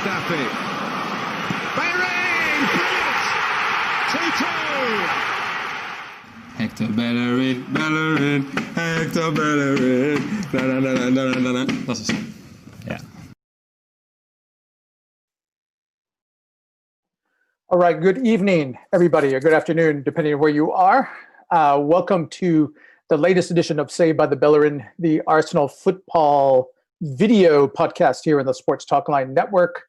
Mustafi. Bellerin! Brilliant! 2-2! Hector Bellerin, Hector Bellerin. That's a song. Yeah. All right, good evening, everybody, or good afternoon, depending on where you are. Welcome to the latest edition of Saved by the Bellerin, the Arsenal football video podcast here in the Sports Talk Line Network.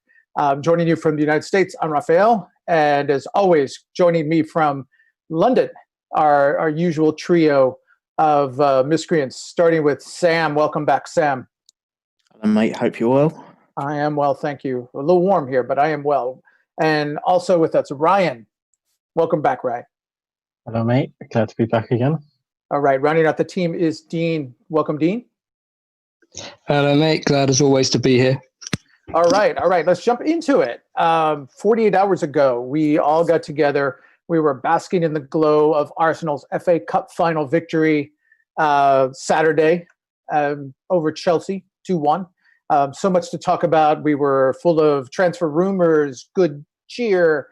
Joining you from the United States, I'm Raphael, and as always, joining me from London, our usual trio of miscreants, starting with Sam. Welcome back, Sam. Hello, mate. Hope you're well. I am well, thank you. A little warm here, but I am well. And also with us, Ryan. Welcome back, Ryan. Hello, mate. Glad to be back again. All right, rounding out the team is Dean. Welcome, Dean. Hello, mate. Glad as always to be here. All right. Let's jump into it. 48 hours ago, we all got together. We were basking in the glow of Arsenal's FA Cup final victory Saturday over Chelsea, 2-1. So much to talk about. We were full of transfer rumors, good cheer.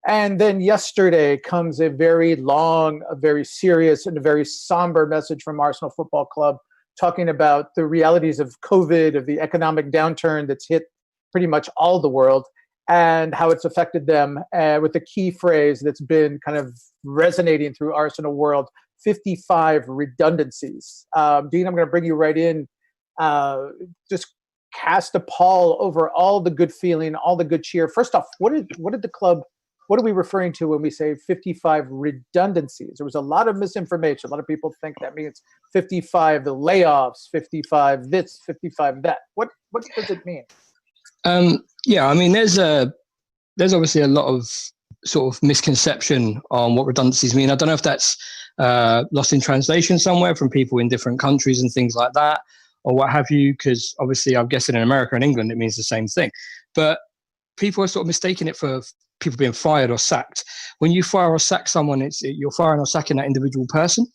And then yesterday comes a very long, a very serious, and a very somber message from Arsenal Football Club talking about the realities of COVID, of the economic downturn that's hit pretty much all the world, and how it's affected them with the key phrase that's been kind of resonating through Arsenal world, 55 redundancies. Dean, I'm going to bring you right in. Just cast a pall over all the good feeling, all the good cheer. First off, what are we referring to when we say 55 redundancies? There was a lot of misinformation. A lot of people think that means 55 the layoffs, 55 this, 55 that. What does it mean? Yeah, I mean, there's obviously a lot of sort of misconception on what redundancies mean. I don't know if that's lost in translation somewhere from people in different countries and things like that, or what have you, because obviously I'm guessing in America and England it means the same thing. But people are sort of mistaking it for people being fired or sacked. When you fire or sack someone, you're firing or sacking that individual person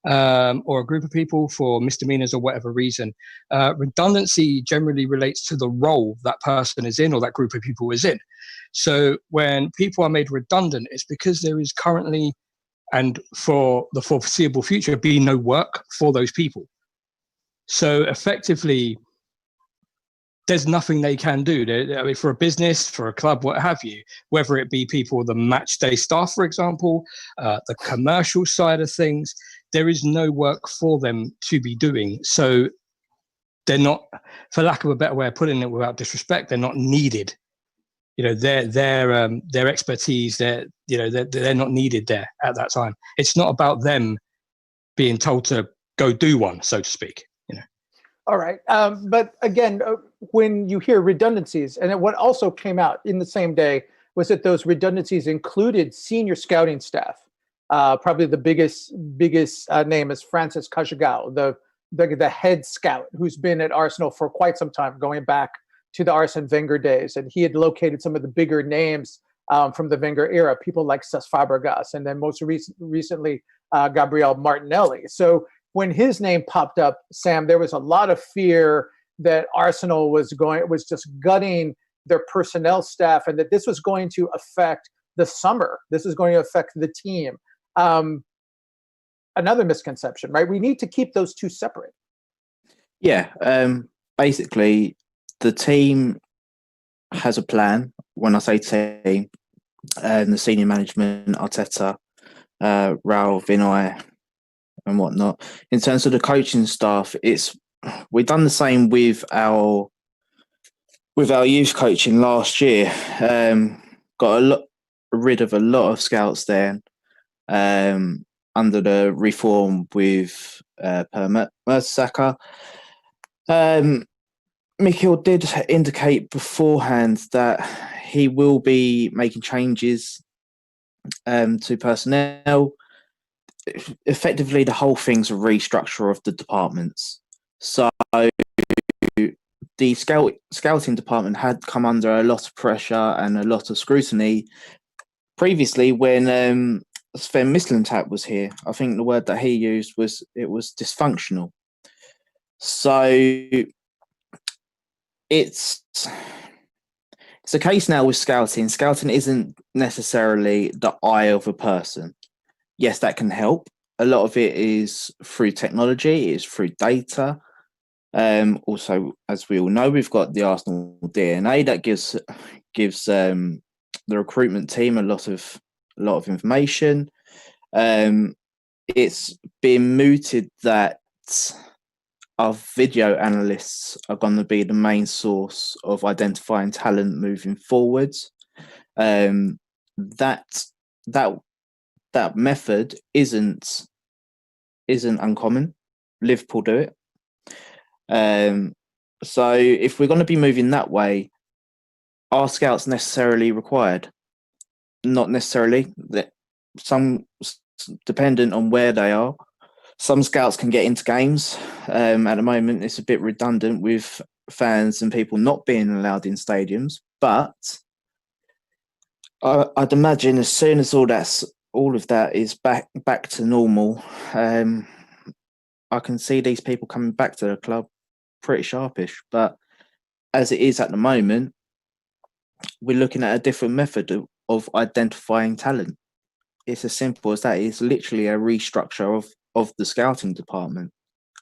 or a group of people for misdemeanors or whatever reason. Redundancy generally relates to the role that person is in or that group of people is in. So when people are made redundant, it's because there is currently, and for the foreseeable future, be no work for those people. So effectively, there's nothing they can do. I mean, for a business, for a club, what have you, whether it be people, the match day staff, for example, the commercial side of things, there is no work for them to be doing. So they're not, for lack of a better way of putting it without disrespect, they're not needed. You know, their expertise, they're not needed there at that time. It's not about them being told to go do one, so to speak. All right. But again, when you hear redundancies, and what also came out in the same day was that those redundancies included senior scouting staff. Probably the biggest name is Francis Kajagao, the head scout who's been at Arsenal for quite some time, going back to the Arsene Wenger days. And he had located some of the bigger names from the Wenger era, people like Cesc Fabregas, and then most recently Gabriel Martinelli. So when his name popped up, Sam, there was a lot of fear that Arsenal was just gutting their personnel staff, and that this was going to affect the summer. This is going to affect the team. Another misconception, right? We need to keep those two separate. Yeah. Basically, the team has a plan. When I say team, the senior management, Arteta, Raul, Vinay, and whatnot. In terms of the coaching staff, we've done the same with our youth coaching last year. Got rid of a lot of scouts there under the reform with Per Mertesacker. Mikel did indicate beforehand that he will be making changes to personnel. Effectively, the whole thing's a restructure of the departments. So the scouting department had come under a lot of pressure and a lot of scrutiny previously when Sven Mislintat was here. I think the word that he used was dysfunctional. So it's It's a case now with scouting. Scouting isn't necessarily the eye of a person. Yes, that can help. A lot of it is through technology, it's through data. Also, as we all know, we've got the Arsenal DNA that gives the recruitment team a lot of information. It's been mooted that our video analysts are going to be the main source of identifying talent moving forwards. That method isn't uncommon. Liverpool do it. So if we're going to be moving that way, are scouts necessarily required? Not necessarily. Some, dependent on where they are. Some scouts can get into games. At the moment, it's a bit redundant with fans and people not being allowed in stadiums. But I'd imagine as soon as all of that is back to normal, I can see these people coming back to the club pretty sharpish. But as it is at the moment, we're looking at a different method of identifying talent. It's as simple as that. It's literally a restructure of the scouting department.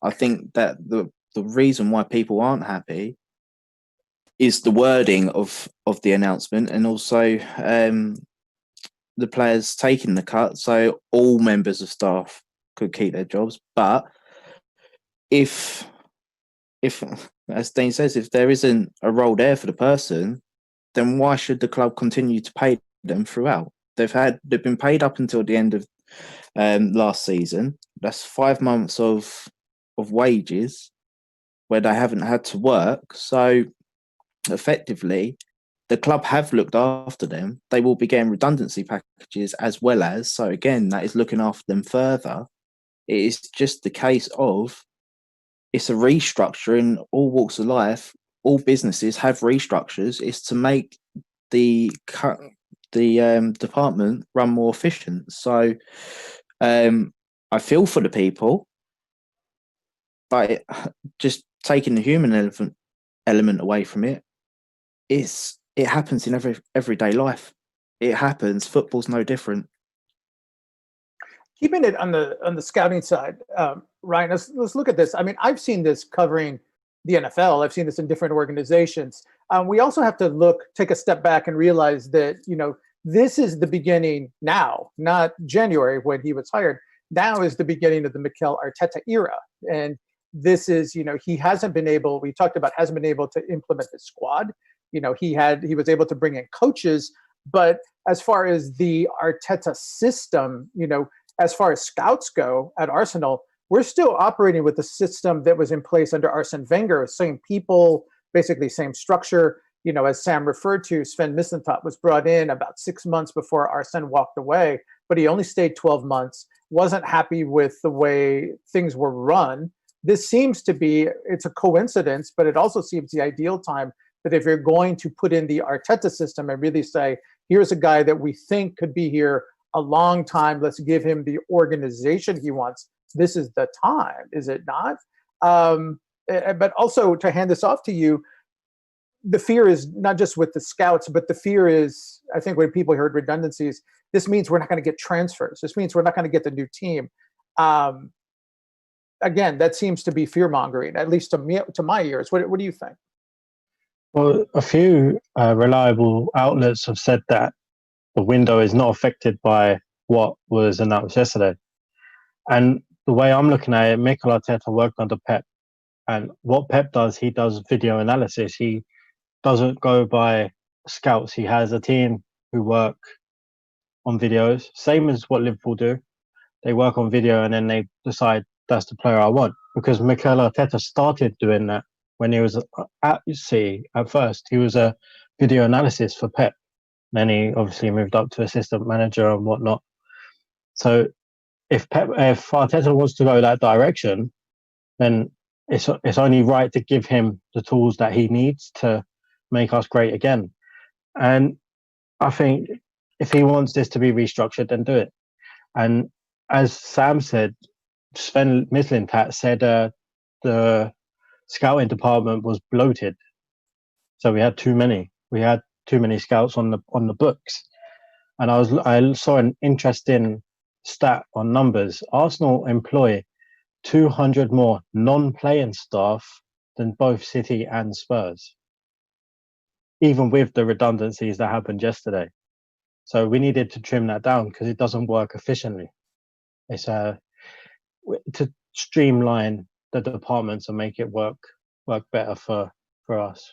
I think that the reason why people aren't happy is the wording of the announcement, and also the players taking the cut. So all members of staff could keep their jobs. But if as Dean says, if there isn't a role there for the person, then why should the club continue to pay them throughout? They've been paid up until the end of last season. That's 5 months of wages where they haven't had to work. So effectively, the club have looked after them. They will be getting redundancy packages as well as. So again, that is looking after them further. It is just the case of it's a restructure in all walks of life. All businesses have restructures. It's to make the department run more efficient. So I feel for the people, but just taking the human element away from it, it happens in everyday life. It happens. Football's no different. Keeping it on the scouting side, Ryan, let's look at this. I mean, I've seen this covering the NFL. I've seen this in different organizations. We also have to take a step back and realize that, this is the beginning now, not January when he was hired. Now is the beginning of the Mikel Arteta era. And this is, he hasn't been able to implement the squad. He was able to bring in coaches, but as far as the Arteta system, as far as scouts go at Arsenal, we're still operating with the system that was in place under Arsene Wenger, same people, basically same structure. As Sam referred to, Sven Mislintat was brought in about 6 months before Arsene walked away, but he only stayed 12 months, wasn't happy with the way things were run. This seems to be, it's a coincidence, but it also seems the ideal time that if you're going to put in the Arteta system and really say, here's a guy that we think could be here a long time, let's give him the organization he wants. This is the time, is it not? But also to hand this off to you, the fear is not just with the scouts, but the fear is, I think when people heard redundancies, this means we're not going to get transfers. This means we're not going to get the new team. Again, that seems to be fear-mongering, at least to my ears. What do you think? Well, a few reliable outlets have said that the window is not affected by what was announced yesterday. And the way I'm looking at it, Mikel Arteta worked under Pep. And what Pep does, he does video analysis. He doesn't go by scouts. He has a team who work on videos, same as what Liverpool do. They work on video and then they decide that's the player I want. Because Mikel Arteta started doing that when he was at City at first. He was a video analysis for Pep. Then he obviously moved up to assistant manager and whatnot. So if Arteta wants to go that direction, then it's only right to give him the tools that he needs to make us great again. And I think if he wants this to be restructured, then do it. And as Sam said, Sven Mislintat said the scouting department was bloated. So we had too many. We had too many scouts on the books. And I saw an interesting stat on numbers. Arsenal employ 200 more non-playing staff than both City and Spurs, even with the redundancies that happened yesterday. So we needed to trim that down because it doesn't work efficiently. It's to streamline the departments and make it work better for us.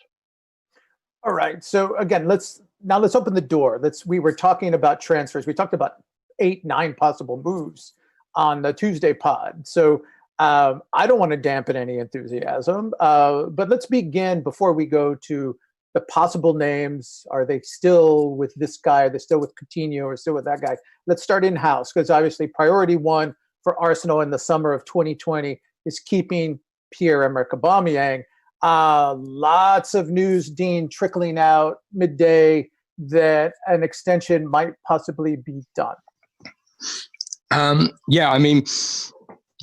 All right. So again, let's open the door. We were talking about transfers. We talked about 8-9 possible moves on the Tuesday pod. So I don't want to dampen any enthusiasm, but let's begin before we go to the possible names. Are they still with this guy? Are they still with Coutinho or still with that guy? Let's start in-house, because obviously priority one for Arsenal in the summer of 2020 is keeping Pierre-Emerick Aubameyang. Lots of news, Dean, trickling out midday that an extension might possibly be done. Yeah, I mean,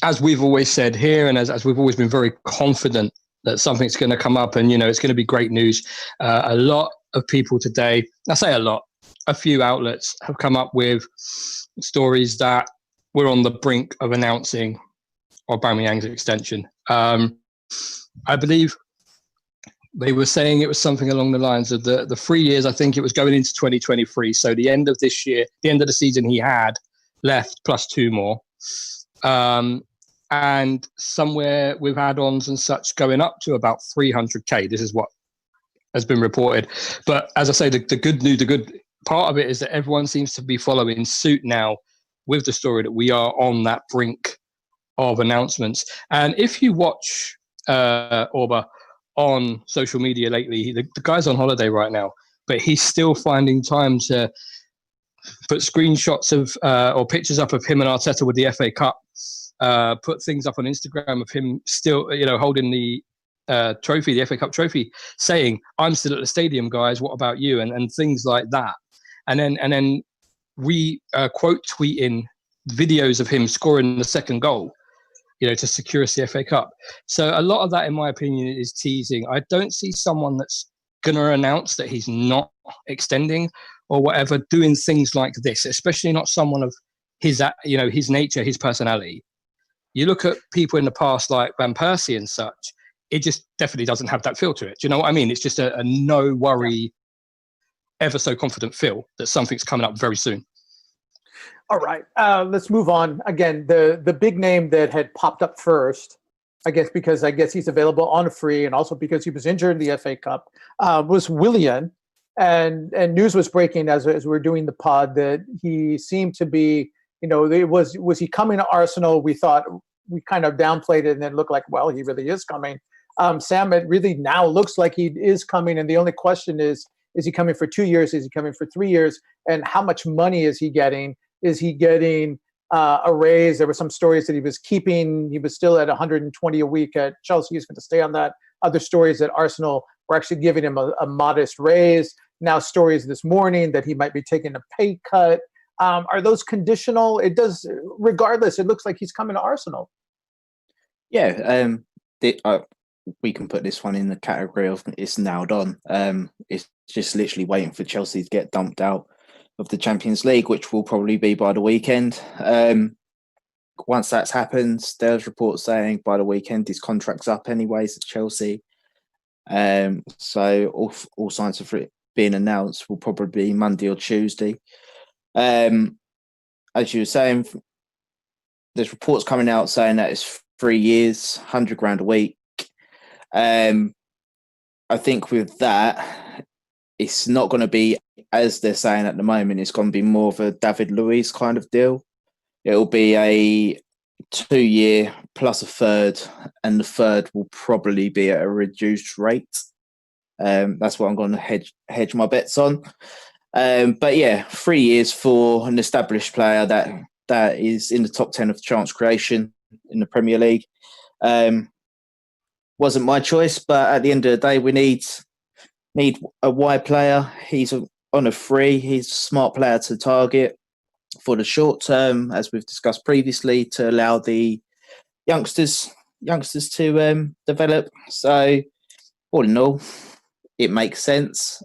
as we've always said here, and as we've always been very confident that something's going to come up, and it's going to be great news. A lot of people today, I say a lot, a few outlets have come up with stories that we're on the brink of announcing Aubameyang's extension. I believe they were saying it was something along the lines of the 3 years. I think it was going into 2023. So the end of this year, the end of the season he had left, plus 2 more. And somewhere with add-ons and such going up to about 300k. This is what has been reported. But as I say, the good news, the good part of it is that everyone seems to be following suit now with the story that we are on that brink of announcements. And if you watch Auba on social media lately, the guy's on holiday right now, but he's still finding time to put screenshots of or pictures up of him and Arteta with the FA Cup. Put things up on Instagram of him still, holding the trophy, the FA Cup trophy, saying, "I'm still at the stadium, guys. What about you?" and things like that. And then we quote tweeting videos of him scoring the second goal, to secure us the FA Cup. So a lot of that, in my opinion, is teasing. I don't see someone that's going to announce that he's not extending or whatever, doing things like this, especially not someone of his nature, his personality. You look at people in the past like Van Persie and such, it just definitely doesn't have that feel to it. Do you know what I mean? It's just a no worry, ever so confident feel that something's coming up very soon. All right, let's move on. Again, the big name that had popped up first, because he's available on a free, and also because he was injured in the FA Cup, was Willian. And news was breaking as we were doing the pod that he seemed to be, was he coming to Arsenal? We thought, we kind of downplayed it, and then looked like, well, he really is coming. Sam, it really now looks like he is coming, and the only question is he coming for 2 years? Is he coming for 3 years? And how much money is he getting? Is he getting a raise? There were some stories that he was keeping. He was still at 120 a week at Chelsea. He's going to stay on that. Other stories that Arsenal were actually giving him a modest raise. Now stories this morning that he might be taking a pay cut. Are those conditional? Regardless, it looks like he's coming to Arsenal. Yeah, we can put this one in the category of it's nailed on. It's just literally waiting for Chelsea to get dumped out of the Champions League, which will probably be by the weekend. Once that's happened, there's reports saying by the weekend his contract's up anyways at Chelsea. So all signs of it being announced will probably be Monday or Tuesday. As you were saying, there's reports coming out saying that it's 3 years, 100 grand a week. I think with that, it's not going to be, as they're saying at the moment, it's going to be more of a David Luiz kind of deal. It'll be a 2 year plus a third, and the third will probably be at a reduced rate. That's what I'm going to hedge my bets on. But yeah, 3 years for an established player that is in the top 10 of chance creation in the Premier League. Wasn't my choice, but at the end of the day, we need a wide player. He's on a free. He's a smart player to target for the short term, as we've discussed previously, to allow the youngsters to develop. So all in all, it makes sense.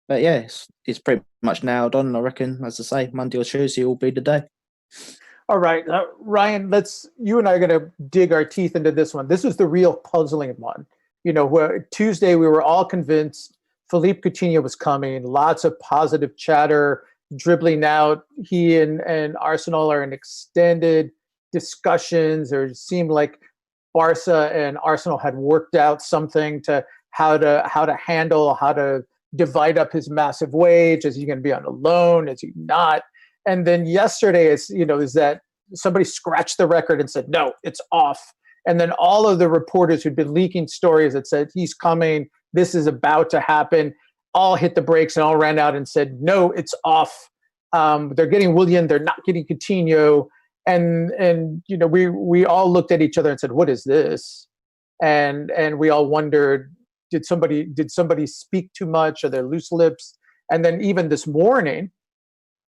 But yeah, it's pretty much nailed on. I reckon, as I say, Monday or Tuesday will be the day. All right, Ryan, you and I are going to dig our teeth into this one. This is the real puzzling one. Where Tuesday we were all convinced Philippe Coutinho was coming, lots of positive chatter, dribbling out. He and Arsenal are in extended discussions, or it seemed like Barca and Arsenal had worked out something to how to handle, how to divide up his massive wage. Is he going to be on a loan? Is he not? And then yesterday is that somebody scratched the record and said, no, it's off. And then all of the reporters who'd been leaking stories that said he's coming, this is about to happen, all hit the brakes and all ran out and said, no, it's off. They're getting Willian, they're not getting Coutinho. And we all looked at each other and said, what is this? And we all wondered, did somebody speak too much? Are there loose lips? And then even this morning,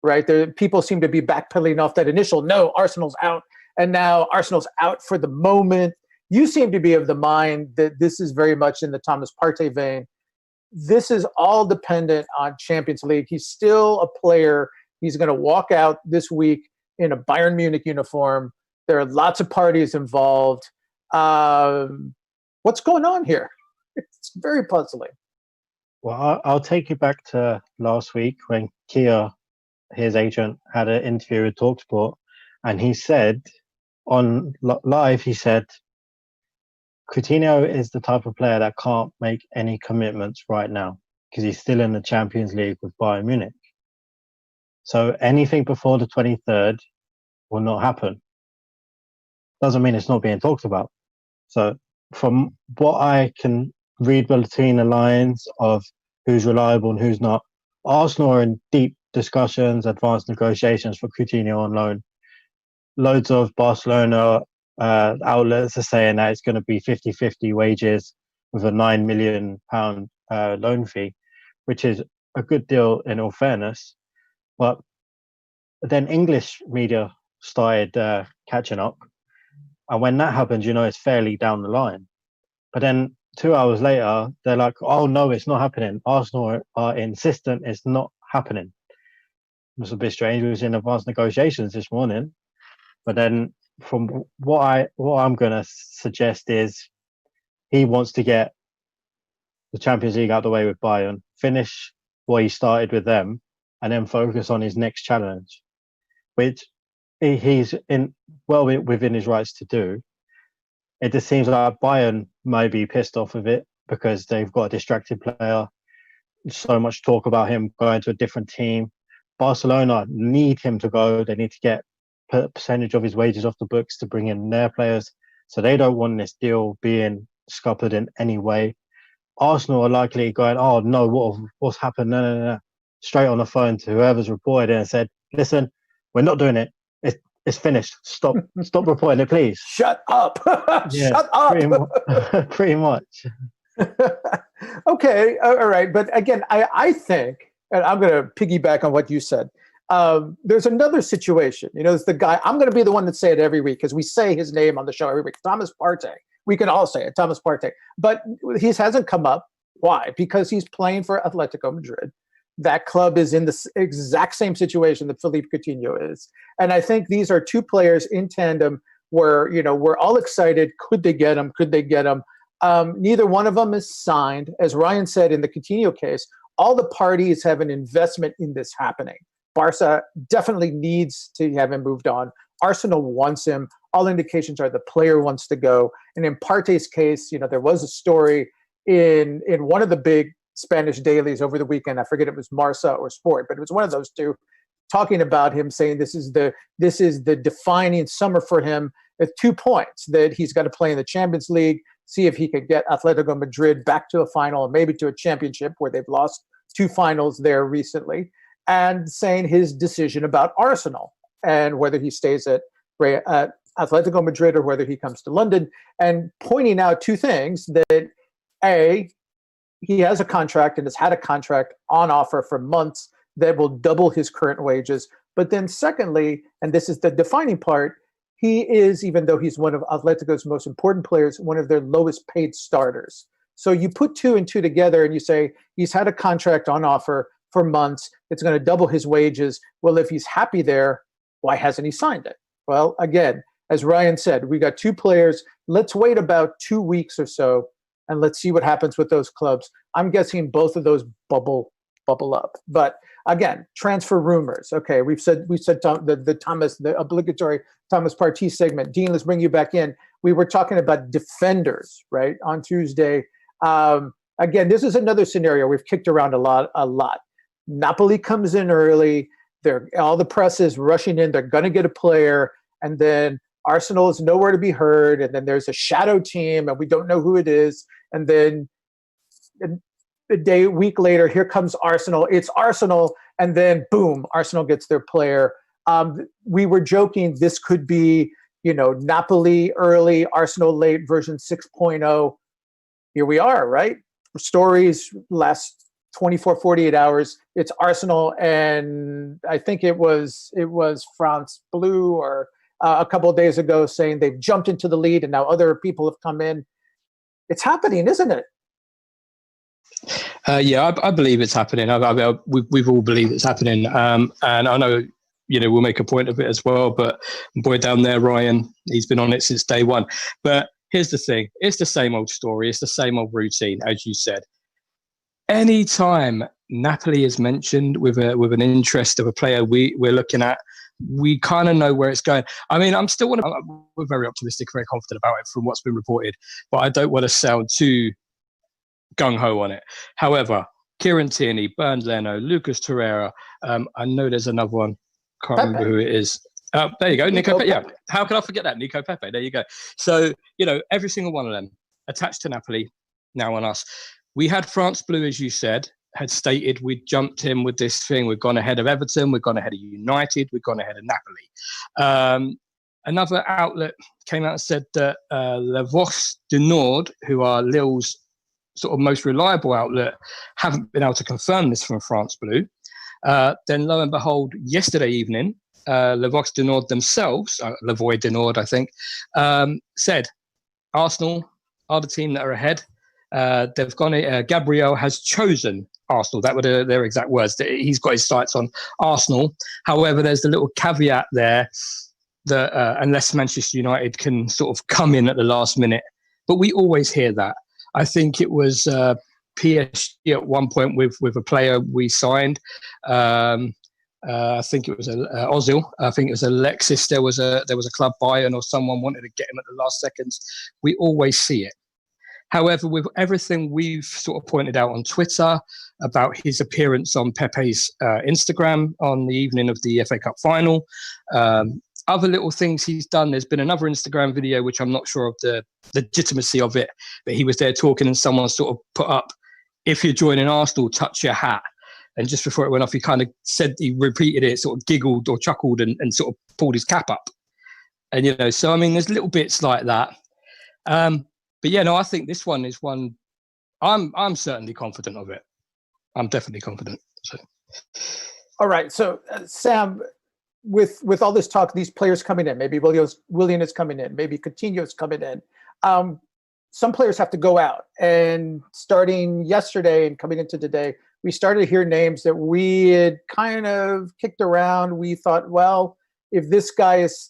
right, people seem to be backpedaling off that initial, no, Arsenal's out. And now Arsenal's out for the moment. You seem to be of the mind that this is very much in the Thomas Partey vein. This is all dependent on Champions League. He's still a player. He's going to walk out this week in a Bayern Munich uniform. There are lots of parties involved. What's going on here? It's very puzzling. Well, I'll take you back to last week when Kia, his agent, had an interview with TalkSport, and he said on live, he said, Coutinho is the type of player that can't make any commitments right now because he's still in the Champions League with Bayern Munich. So anything before the 23rd will not happen. Doesn't mean it's not being talked about. So from what I can read between the lines of who's reliable and who's not, Arsenal are in deep discussions, advanced negotiations for Coutinho on loan. Loads of Barcelona outlets are saying that it's going to be 50-50 wages with a £9 million loan fee, which is a good deal in all fairness. But then English media started catching up. And when that happens, it's fairly down the line. But then 2 hours later, they're like, oh, no, it's not happening. Arsenal are insistent it's not happening. It was a bit strange. We was in advanced negotiations this morning. But then from what I'm going to suggest is he wants to get the Champions League out of the way with Bayern, finish what he started with them, and then focus on his next challenge, which he's within his rights to do. It just seems like Bayern may be pissed off of it because they've got a distracted player. So much talk about him going to a different team. Barcelona need him to go. They need to get a percentage of his wages off the books to bring in their players. So they don't want this deal being scuppered in any way. Arsenal are likely going, oh, no, what's happened? No. Straight on the phone to whoever's reported it and said, listen, we're not doing it. It's finished. Stop reporting it, please. Shut up. Shut up. Pretty much. Okay. All right. But again, I think, and I'm going to piggyback on what you said, there's another situation. It's the guy, I'm going to be the one that say it every week because we say his name on the show every week, Thomas Partey. We can all say it, Thomas Partey. But he hasn't come up. Why? Because he's playing for Atletico Madrid. That club is in the exact same situation that Philippe Coutinho is. And I think these are two players in tandem where, we're all excited. Could they get him? Could they get him? Neither one of them is signed. As Ryan said in the Coutinho case, all the parties have an investment in this happening. Barca definitely needs to have him moved on. Arsenal wants him. All indications are the player wants to go. And in Partey's case, there was a story in one of the big Spanish dailies over the weekend. I forget if it was Marca or Sport, but it was one of those two, talking about him, saying this is the defining summer for him at 2 points, that he's got to play in the Champions League, see if he could get Atletico Madrid back to a final and maybe to a championship, where they've lost 2 finals there recently, and saying his decision about Arsenal and whether he stays at Atletico Madrid or whether he comes to London, and pointing out 2 things: that A, he has a contract and has had a contract on offer for months that will double his current wages. But then secondly, and this is the defining part, he is, even though he's one of Atletico's most important players, one of their lowest paid starters. So you put two and two together and you say he's had a contract on offer for months. It's going to double his wages. Well, if he's happy there, why hasn't he signed it? Well, again, as Ryan said, we got two players. Let's wait about 2 weeks or so, and let's see what happens with those clubs. I'm guessing both of those bubble up. But again, transfer rumors. Okay, we said the obligatory Thomas Partey segment. Dean, let's bring you back in. We were talking about defenders, right, on Tuesday. Again, this is another scenario we've kicked around a lot. Napoli comes in early. All the press is rushing in. They're going to get a player, and then Arsenal is nowhere to be heard. And then there's a shadow team, and we don't know who it is. And then a week later, here comes Arsenal. It's Arsenal, and then boom, Arsenal gets their player. We were joking this could be, Napoli early, Arsenal late, version 6.0. Here we are, right? Stories last 24, 48 hours. It's Arsenal, and I think it was France Blue or a couple of days ago saying they've jumped into the lead, and now other people have come in. It's happening, isn't it? Yeah, I believe it's happening. We've all believed it's happening, and I know we'll make a point of it as well. But boy down there, Ryan, he's been on it since day one. But here's the thing: it's the same old story. It's the same old routine, as you said. Anytime Napoli is mentioned with an interest of a player we're looking at, we kind of know where it's going. I mean, we're very optimistic, very confident about it from what's been reported, but I don't want to sound too gung-ho on it. However, Kieran Tierney, Bernd Leno, Lucas Torreira, I know there's another one, can't remember who it is. There you go, Nico Pepe. Yeah, how can I forget that? Nico Pepe, there you go. So, every single one of them attached to Napoli, now on us. We had France Blue, as you said, had stated we'd jumped in with this thing. We've gone ahead of Everton. We've gone ahead of United. We've gone ahead of Napoli. Another outlet came out and said that La Voix du Nord, who are Lille's sort of most reliable outlet, haven't been able to confirm this from France Blue. Then lo and behold, yesterday evening, La Voix du Nord themselves, La Voix du Nord, I think, said Arsenal are the team that are ahead. They've gone. Gabriel has chosen Arsenal. That were their exact words. He's got his sights on Arsenal. However, there's the little caveat there that unless Manchester United can sort of come in at the last minute, but we always hear that. I think it was PSG at one point with a player we signed. I think it was Ozil. I think it was Alexis. There was a club Bayern or someone wanted to get him at the last seconds. We always see it. However, with everything we've sort of pointed out on Twitter about his appearance on Pepe's Instagram on the evening of the FA Cup final, other little things he's done. There's been another Instagram video, which I'm not sure of the legitimacy of it, but he was there talking and someone sort of put up, if you're joining Arsenal, touch your hat. And just before it went off, he kind of said, he repeated it, sort of giggled or chuckled and sort of pulled his cap up. And, so, I mean, there's little bits like that. But yeah, no, I think this one is one. I'm certainly confident of it. I'm definitely confident. So. All right, so Sam, with all this talk, these players coming in, maybe Willian is coming in, maybe Coutinho is coming in. Some players have to go out, and starting yesterday and coming into today, we started to hear names that we had kind of kicked around. We thought, well, if this guy is,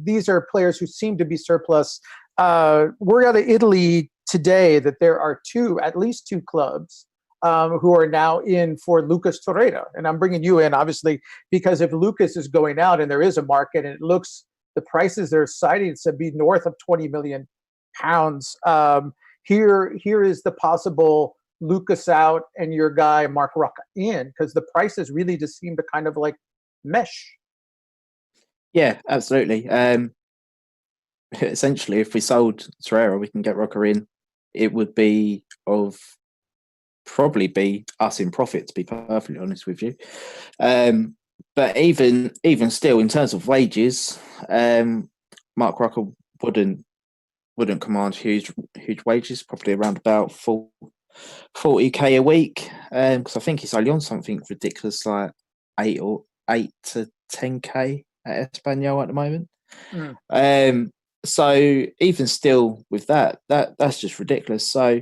these are players who seem to be surplus. We're out of Italy today that there are at least two clubs who are now in for Lucas Torreira. And I'm bringing you in, obviously, because if Lucas is going out and there is a market and it looks, the prices they're citing to be north of £20 million, here is the possible Lucas out and your guy Mark Rocca in, because the prices really just seem to kind of like mesh. Yeah, absolutely. Essentially, if we sold Torreira, we can get Rocca in. It would probably be us in profit, to be perfectly honest with you. But even still, in terms of wages, Mark Rocca wouldn't command huge wages, probably around about 40k a week. Because I think he's only on something ridiculous like 8 to 10k at Espanyol at the moment. So even still with that's just ridiculous. So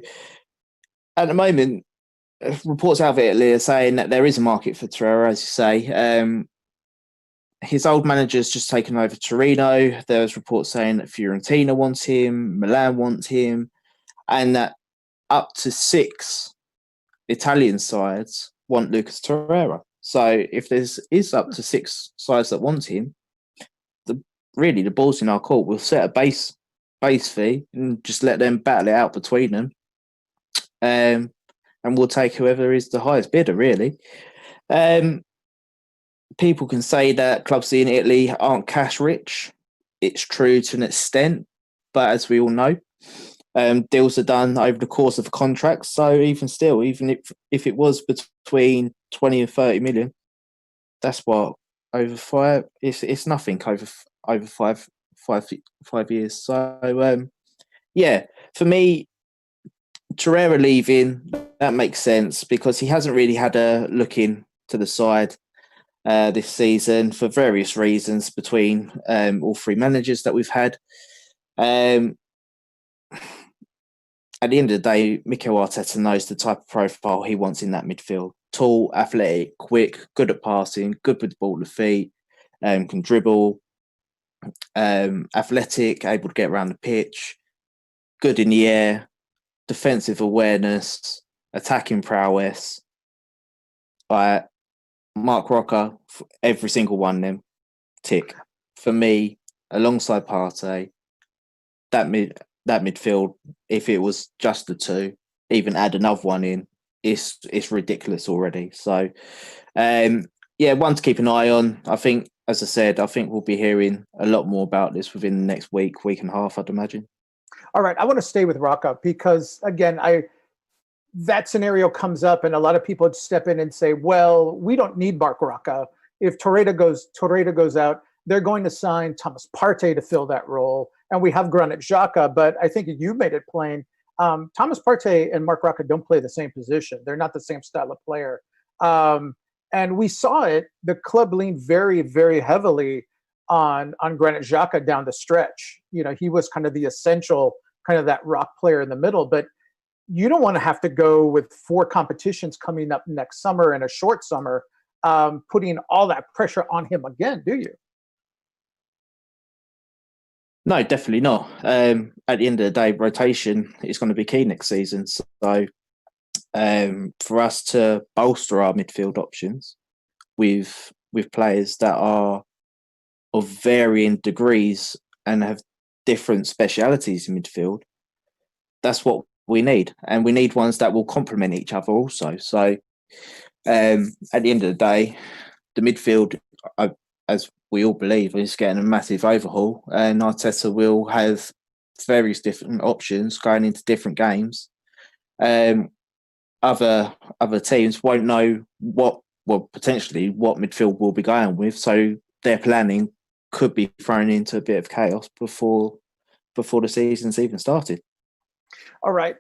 at the moment, reports out of Italy are saying that there is a market for Torreira, as you say. His old manager's just taken over Torino. There's reports saying that Fiorentina wants him, Milan wants him, and that up to 6 Italian sides want Lucas Torreira. So if is up to 6 sides that want him, the ball's in our court. We'll set a base fee and just let them battle it out between them. And we'll take whoever is the highest bidder, really. People can say that clubs in Italy aren't cash rich. It's true to an extent, but as we all know, deals are done over the course of a contract. So even still, even if it was between 20 and 30 million, that's what over 5. It's nothing over 5 years. So yeah, for me, Torreira leaving, that makes sense because he hasn't really had a look in to the side this season for various reasons between all 3 managers that we've had. At the end of the day, Mikel Arteta knows the type of profile he wants in that midfield. Tall, athletic, quick, good at passing, good with the ball at the feet, can dribble, athletic, able to get around the pitch, good in the air, defensive awareness, attacking prowess. Mark Roca, every single one of them, tick. For me, alongside Partey, that midfield, if it was just the 2, even add another one in, it's ridiculous already. So, one to keep an eye on. I think, as I said, we'll be hearing a lot more about this within the next week and a half, I'd imagine. All right, I want to stay with Roca because, again, that scenario comes up and a lot of people step in and say, well, we don't need Marc Roca. If Torreira goes out, they're going to sign Thomas Partey to fill that role. And we have Granit Xhaka, but I think you made it plain. Thomas Partey and Marc Roca don't play the same position. They're not the same style of player. And we saw it. The club leaned very, very heavily on Granit Xhaka down the stretch. You know, he was kind of the essential, kind of that rock player in the middle. But you don't want to have to go with 4 competitions coming up next summer and a short summer, putting all that pressure on him again, do you? No, definitely not. At the end of the day, rotation is going to be key next season. So for us to bolster our midfield options with players that are of varying degrees and have different specialities in midfield, that's what we need. And we need ones that will complement each other also. So at the end of the day, the midfield, as we all believe, is getting a massive overhaul, and Arteta will have various different options going into different games. Other teams won't know potentially what midfield we'll be going with, so their planning could be thrown into a bit of chaos before the season's even started. All right,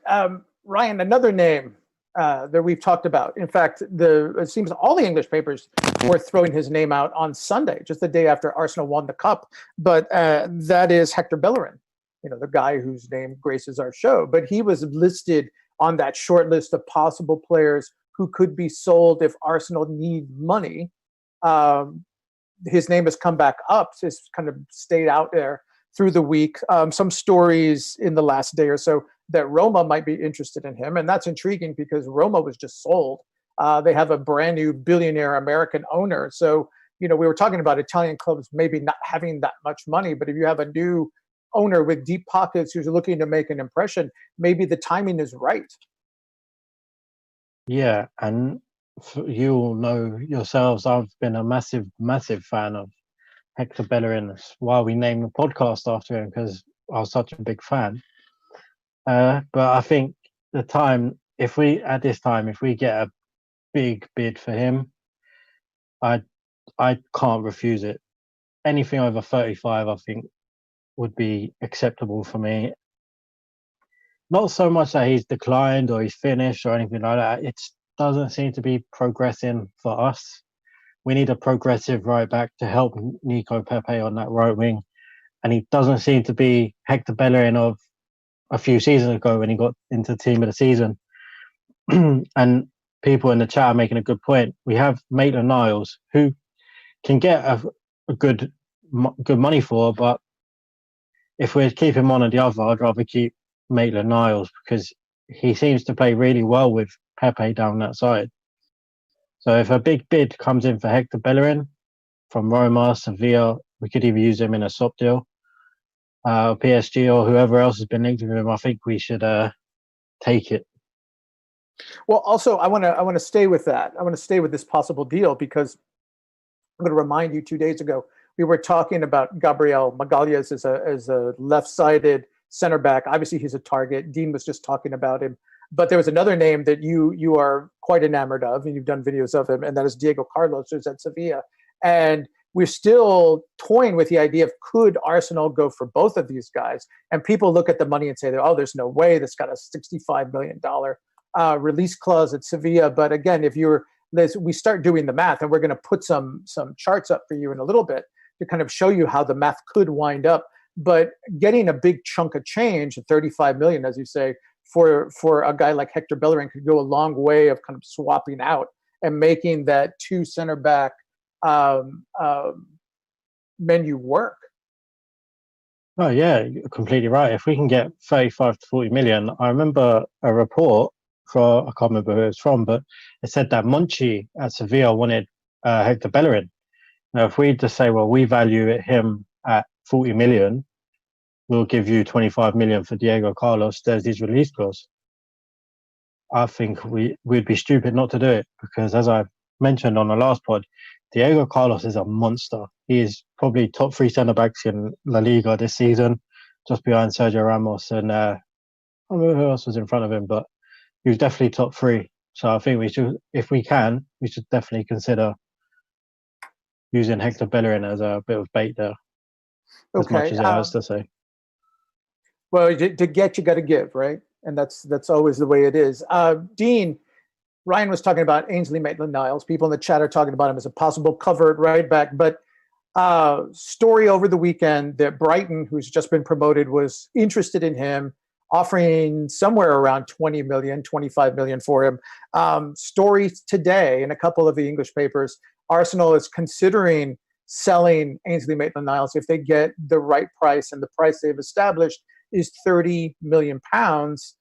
Ryan, another name that we've talked about. In fact, it seems all the English papers were throwing his name out on Sunday, just the day after Arsenal won the cup. But that is Hector Bellerin, the guy whose name graces our show. But he was listed on that short list of possible players who could be sold if Arsenal need money. His name has come back up. It's kind of stayed out there through the week. Some stories in the last day or so that Roma might be interested in him. And that's intriguing because Roma was just sold. They have a brand new billionaire American owner. So, we were talking about Italian clubs maybe not having that much money, but if you have a new owner with deep pockets who's looking to make an impression, maybe the timing is right. Yeah, and you all know yourselves, I've been a massive, massive fan of Hector Bellerin. That's why we named the podcast after him, because I was such a big fan. But I think if we get a big bid for him, I can't refuse it. Anything over 35, I think, would be acceptable for me. Not so much that he's declined or he's finished or anything like that. It doesn't seem to be progressing for us. We need a progressive right back to help Nico Pepe on that right wing. And he doesn't seem to be Hector Bellerin of a few seasons ago when he got into team of the season. and people in the chat are making a good point. We have Maitland-Niles, who can get a good money for, but if we keep him on and the other, I'd rather keep Maitland-Niles because he seems to play really well with Pepe down that side. So if a big bid comes in for Hector Bellerin from Roma, Sevilla, we could either use him in a swap deal. PSG or whoever else has been linked with him, I think we should take it. Well, also, I want to stay with that. I want to stay with this possible deal because I'm going to remind you 2 days ago, we were talking about Gabriel Magalhaes as a left-sided center back. Obviously, he's a target. Dean was just talking about him. But there was another name that you are quite enamored of, and you've done videos of him, and that is Diego Carlos, who's at Sevilla. And we're still toying with the idea of could Arsenal go for both of these guys? And people look at the money and say, oh, there's no way. That's got a $65 million release clause at Sevilla. But again, we start doing the math, and we're going to put some charts up for you in a little bit to kind of show you how the math could wind up. But getting a big chunk of change, 35 million, as you say, for a guy like Hector Bellerin could go a long way of kind of swapping out and making that two center back menu work. Oh yeah, you're completely right. If we can get 35 to 40 million, I remember a report I can't remember who it was from, but it said that Monchi at Sevilla wanted Hector Bellerin. Now, if we just say, well, we value him at 40 million, we'll give you 25 million for Diego Carlos, there's his release clause. I think we'd be stupid not to do it because, as I mentioned on the last pod, Diego Carlos is a monster. He is probably top 3 centre-backs in La Liga this season, just behind Sergio Ramos, and I don't know who else was in front of him, but he was definitely top 3. So I think we should, if we can, we should definitely consider using Hector Bellerin as a bit of bait there, as much as it has to say. Well, to get, you got to give, right? And that's always the way it is. Dean, Ryan was talking about Ainsley Maitland-Niles. People in the chat are talking about him as a possible covered right back. But story over the weekend that Brighton, who's just been promoted, was interested in him, offering somewhere around 20 million, 25 million for him. Story today in a couple of the English papers, Arsenal is considering selling Ainsley Maitland-Niles if they get the right price, and the price they've established is 30 million pounds.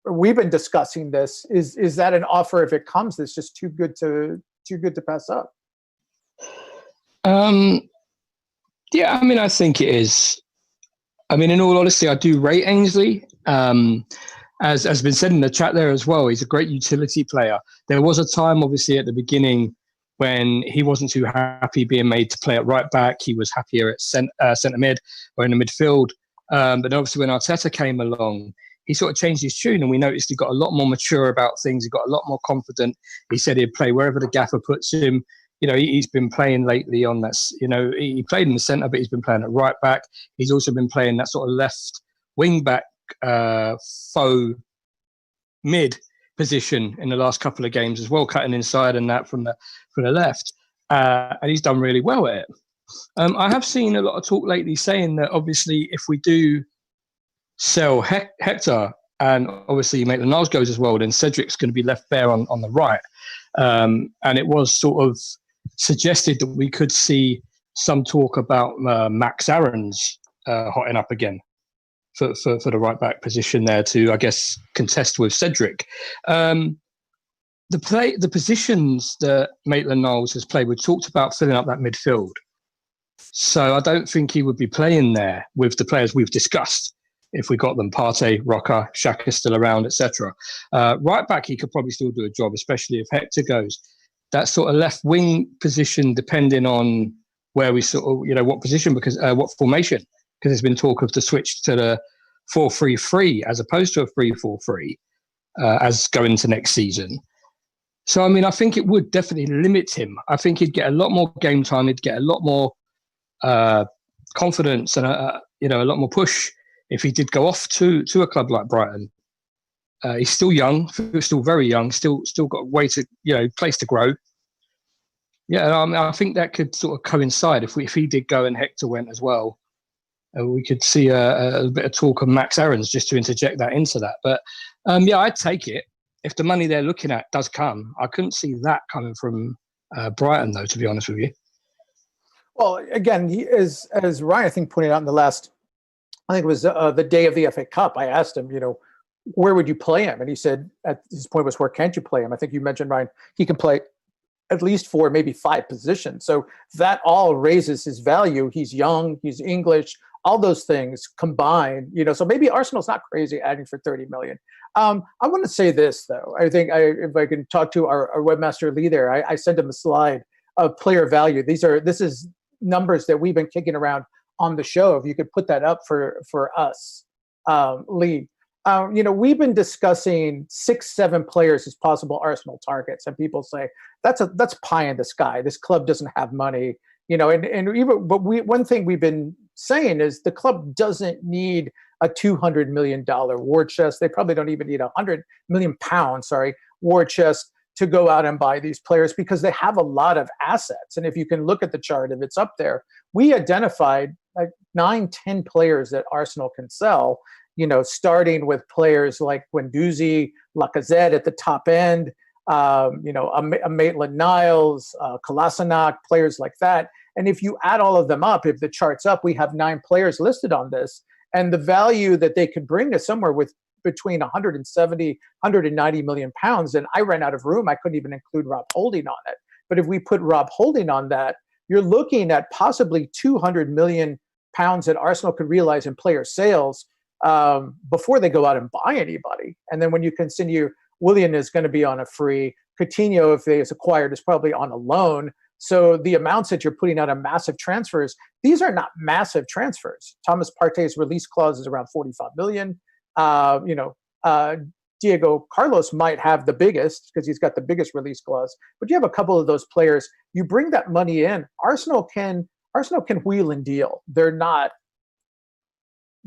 We've been discussing this. Is that an offer, if it comes, that's just too good to pass up? Yeah, I mean, I think it is. I mean, in all honesty, I do rate Ainsley. As has been said in the chat there as well, he's a great utility player. There was a time, obviously, at the beginning when he wasn't too happy being made to play at right back. He was happier at centre mid or in the midfield. But obviously, when Arteta came along, he sort of changed his tune, and we noticed he got a lot more mature about things. He got a lot more confident. He said he'd play wherever the gaffer puts him. You know, he's been playing lately on that. You know, he played in the centre, but he's been playing at right back. He's also been playing that sort of left wing back faux mid position in the last couple of games as well, cutting inside and that from the left. And he's done really well at it. I have seen a lot of talk lately saying that obviously if we do sell Hector and obviously Maitland-Niles goes as well, then Cedric's going to be left bare on the right. And it was sort of suggested that we could see some talk about Max Aaron's hotting up again for the right back position there to, I guess, contest with Cedric. The positions that Maitland-Niles has played, we talked about filling up that midfield. So I don't think he would be playing there with the players we've discussed. If we got them, Partey, Roca, Xhaka still around, etc. Right back, he could probably still do a job, especially if Hector goes. That sort of left wing position, depending on where we sort of, what position, because what formation, because there's been talk of the switch to the 4-3-3 as opposed to a 3-4-3 as going into next season. So, I mean, I think it would definitely limit him. I think he'd get a lot more game time. He'd get a lot more confidence and a lot more push if he did go off to a club like Brighton. He's still young, still very young, still got a way to, place to grow. Yeah, I think that could sort of coincide if he did go and Hector went as well. we could see a bit of talk of Max Aarons, just to interject that into that. But yeah, I'd take it if the money they're looking at does come. I couldn't see that coming from Brighton, though, to be honest with you. Well, again, as Ryan, I think, pointed out in the last, I think it was the day of the FA Cup, I asked him, where would you play him? And he said, at his point was, where can't you play him? I think you mentioned, Ryan, he can play at least 4, maybe 5 positions. So that all raises his value. He's young, he's English, all those things combined, so maybe Arsenal's not crazy adding for 30 million. I want to say this, though. I think if I can talk to our webmaster Lee there, I sent him a slide of player value. This is numbers that we've been kicking around on the show. If you could put that up for us, Lee. We've been discussing 6-7 players as possible Arsenal targets, and people say that's pie in the sky. This club doesn't have money, one thing we've been saying is the club doesn't need a $200 million war chest. They probably don't even need £100 million war chest to go out and buy these players, because they have a lot of assets. And if you can look at the chart, if it's up there, we identified like 9-10 players that Arsenal can sell, starting with players like Guendouzi, Lacazette at the top end, a Maitland-Niles, Kolasinac, players like that. And if you add all of them up, if the chart's up, we have 9 players listed on this. And the value that they could bring to somewhere with between 170, 190 million pounds. And I ran out of room. I couldn't even include Rob Holding on it. But if we put Rob Holding on that, you're looking at possibly 200 million pounds that Arsenal could realize in player sales before they go out and buy anybody. And then when you consider Willian is going to be on a free, Coutinho, if they is acquired, is probably on a loan. So the amounts that you're putting out on massive transfers, these are not massive transfers. Thomas Partey's release clause is around 45 million. Diego Carlos might have the biggest because he's got the biggest release clause. But you have a couple of those players. You bring that money in, Arsenal can wheel and deal. They're not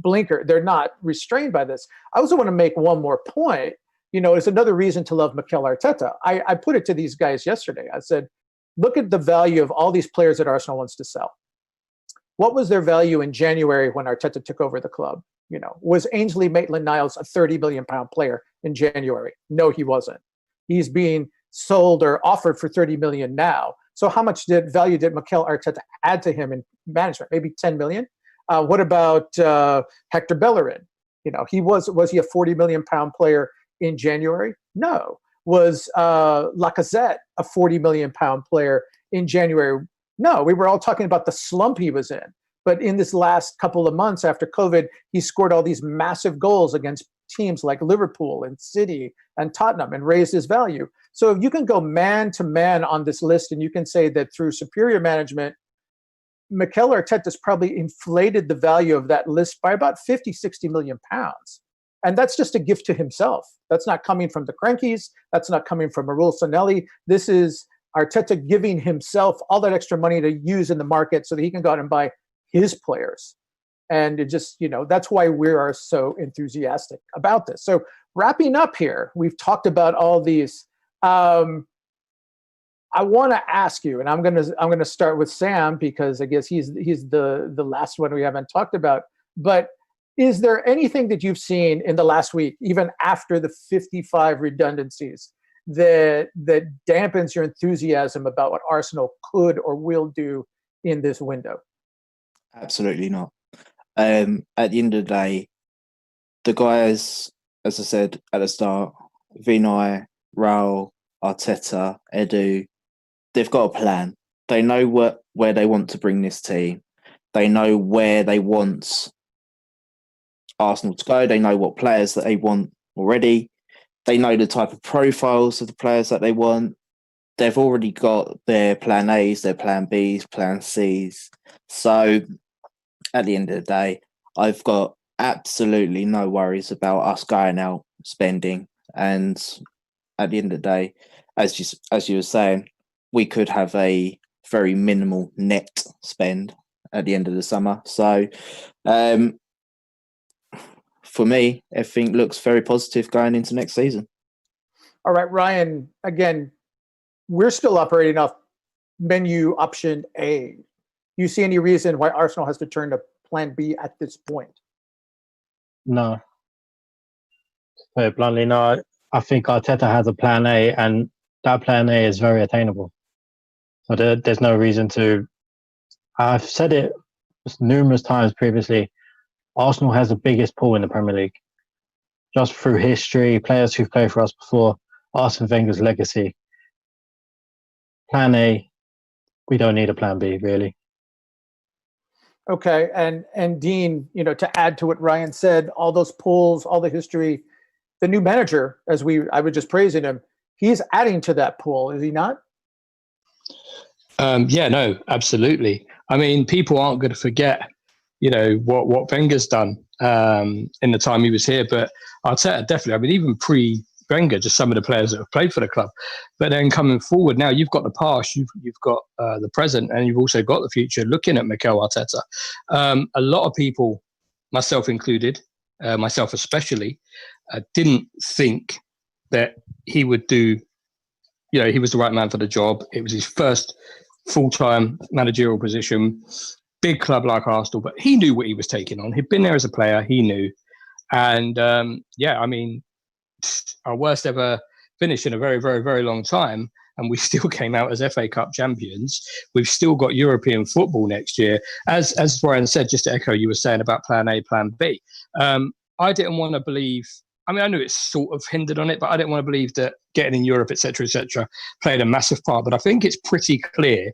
They're not restrained by this. I also want to make one more point. It's another reason to love Mikel Arteta. I put it to these guys yesterday. I said, look at the value of all these players that Arsenal wants to sell. What was their value in January when Arteta took over the club? Was Ainsley Maitland-Niles a 30 million pound player in January? No, he wasn't. He's being sold or offered for 30 million now. So how much value did Mikel Arteta add to him in management? Maybe 10 million. What about Hector Bellerin? Was he a 40 million pound player in January? No. Was Lacazette a 40 million pound player in January? No. We were all talking about the slump he was in. But in this last couple of months after COVID, he scored all these massive goals against teams like Liverpool and City and Tottenham and raised his value. So if you can go man to man on this list and you can say that through superior management, Mikel Arteta's probably inflated the value of that list by about 50, 60 million pounds. And that's just a gift to himself. That's not coming from the Crankies. That's not coming from Raul Sanelli. This is Arteta giving himself all that extra money to use in the market so that he can go out and buy his players. And it just, that's why we are so enthusiastic about this. So wrapping up here, we've talked about all these. I want to ask you, and I'm going to start with Sam because I guess he's the last one we haven't talked about. But is there anything that you've seen in the last week, even after the 55 redundancies, that dampens your enthusiasm about what Arsenal could or will do in this window? Absolutely not. At the end of the day, the guys, as I said at the start, Vinay, Raul, Arteta, Edu, they've got a plan. They know where they want to bring this team. They know where they want Arsenal to go. They know what players that they want already. They know the type of profiles of the players that they want. They've already got their plan A's, their plan B's, plan C's. So at the end of the day, I've got absolutely no worries about us going out spending. And at the end of the day, as you were saying, we could have a very minimal net spend at the end of the summer. So for me, everything looks very positive going into next season. All right, Ryan, again, we're still operating off menu option A. Do you see any reason why Arsenal has to turn to plan B at this point? No. Very bluntly, no. I think Arteta has a plan A, and that plan A is very attainable. So there's no reason to. I've said it numerous times previously. Arsenal has the biggest pool in the Premier League, just through history, players who've played for us before, Arsene Wenger's legacy. Plan A, we don't need a plan B, really. Okay, and Dean, to add to what Ryan said, all those pools, all the history, the new manager, I was just praising him, he's adding to that pool, is he not? Yeah, no, absolutely. I mean, people aren't going to forget, what Wenger's done in the time he was here, but Arteta definitely. I mean, even pre-Wenger, just some of the players that have played for the club. But then coming forward now, you've got the past, you've got the present, and you've also got the future. Looking at Mikel Arteta, a lot of people, myself included, myself especially, didn't think that he would do. He was the right man for the job. It was his first full-time managerial position, big club like Arsenal, but he knew what he was taking on. He'd been there as a player, he knew. And I mean, our worst ever finish in a very, very, very long time, and we still came out as FA Cup champions. We've still got European football next year. As Ryan said, just to echo you were saying about plan A, plan B, I didn't want to believe, I mean, I knew it sort of hindered on it, but I didn't want to believe that getting in Europe, et cetera, played a massive part. But I think it's pretty clear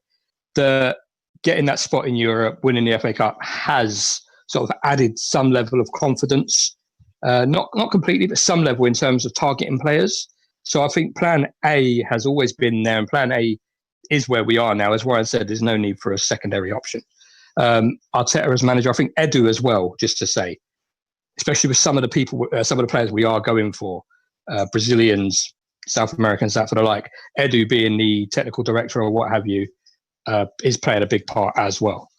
that getting that spot in Europe, winning the FA Cup, has sort of added some level of confidence. Not completely, but some level in terms of targeting players. So I think plan A has always been there, and plan A is where we are now. As Ryan said, there's no need for a secondary option. Arteta as manager, I think Edu as well, just to say, especially with some of the players we are going for, Brazilians, South Americans, that for the like, Edu being the technical director or what have you, is playing a big part as well.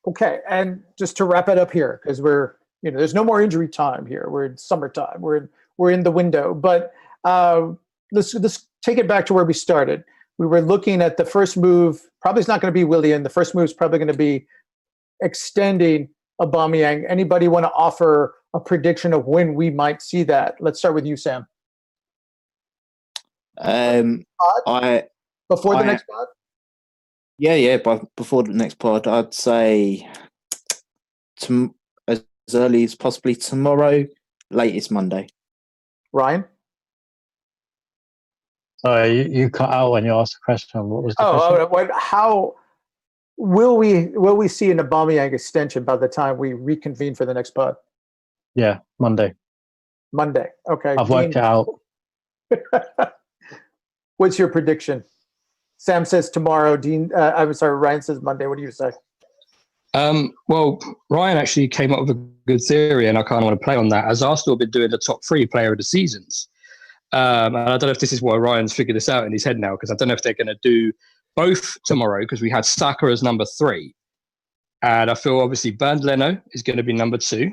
Okay, and just to wrap it up here, because we're, there's no more injury time here. We're in summertime. We're in the window. But let's take it back to where we started. We were looking at the first move. Probably it's not going to be Willian. The first move is probably going to be extending Aubameyang. Anybody want to offer a prediction of when we might see that? Let's start with you, Sam. Before the next pod? Yeah, but before the next pod, I'd say as early as possibly tomorrow, latest Monday. Ryan? Sorry, you cut out when you asked the question. What was the question? How will we see an Aubameyang extension by the time we reconvene for the next pod? Yeah, Monday. Okay. I've worked it out. What's your prediction? Sam says tomorrow. Ryan says Monday. What do you say? Well, Ryan actually came up with a good theory, and I kind of want to play on that. As Arsenal have been doing the top 3 player of the seasons, and I don't know if this is why Ryan's figured this out in his head now, because I don't know if they're going to do both tomorrow, because we had Saka as number 3, and I feel obviously Bernd Leno is going to be number 2,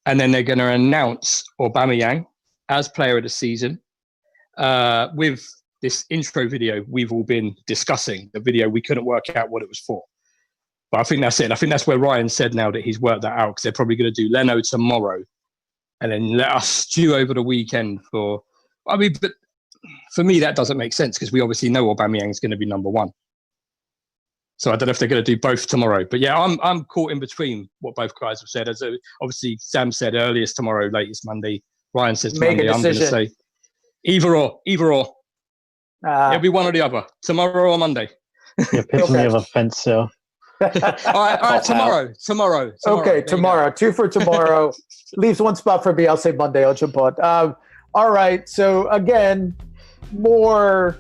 and then they're going to announce Aubameyang as player of the season with this intro video we've all been discussing, the video we couldn't work out what it was for. But I think that's it. I think that's where Ryan said now that he's worked that out, because they're probably going to do Leno tomorrow and then let us stew over the weekend but for me, that doesn't make sense, because we obviously know Aubameyang is going to be number 1. So I don't know if they're going to do both tomorrow. But yeah, I'm caught in between what both guys have said. As obviously Sam said, earliest tomorrow, latest Monday. Ryan says Monday. I'm going to say either or. It'll be one or the other, tomorrow or Monday. You're pitching me over a fence, so. all right, tomorrow. Okay, tomorrow. 2 for tomorrow. Leaves 1 spot for me. I'll say Monday. I'll jump on. All right. So again, more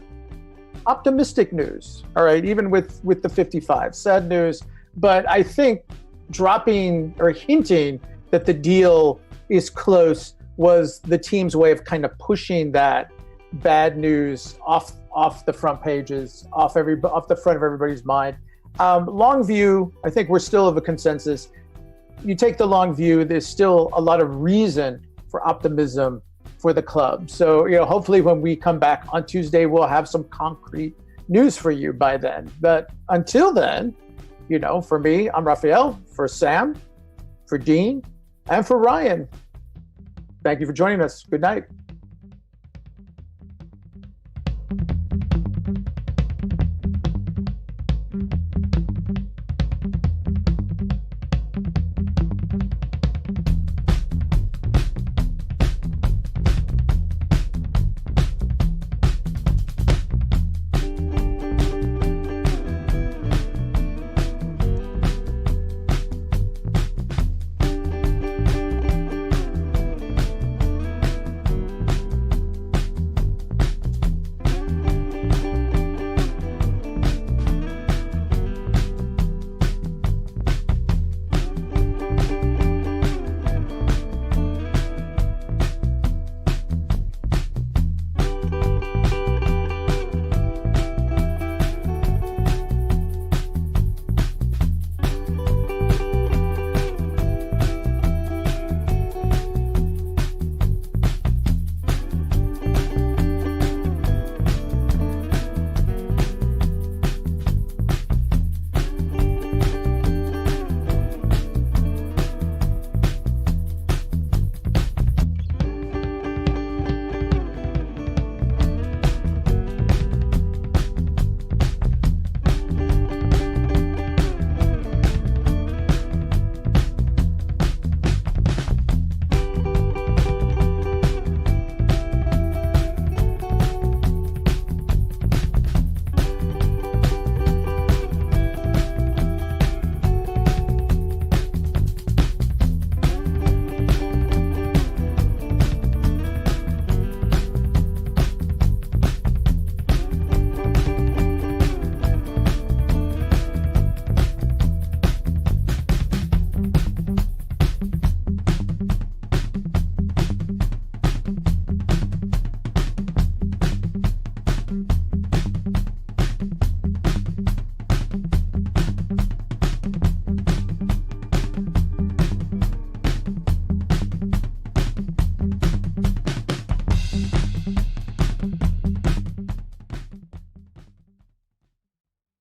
optimistic news. All right, even with the 55. Sad news, but I think dropping or hinting that the deal is close was the team's way of kind of pushing that bad news off the front pages, off the front of everybody's mind. Long view, I think we're still of a consensus. You take the long view, there's still a lot of reason for optimism for the club. So, hopefully when we come back on Tuesday, we'll have some concrete news for you by then. But until then, For me, I'm Raphael, for Sam, for Dean, and for Ryan. Thank you for joining us. Good night.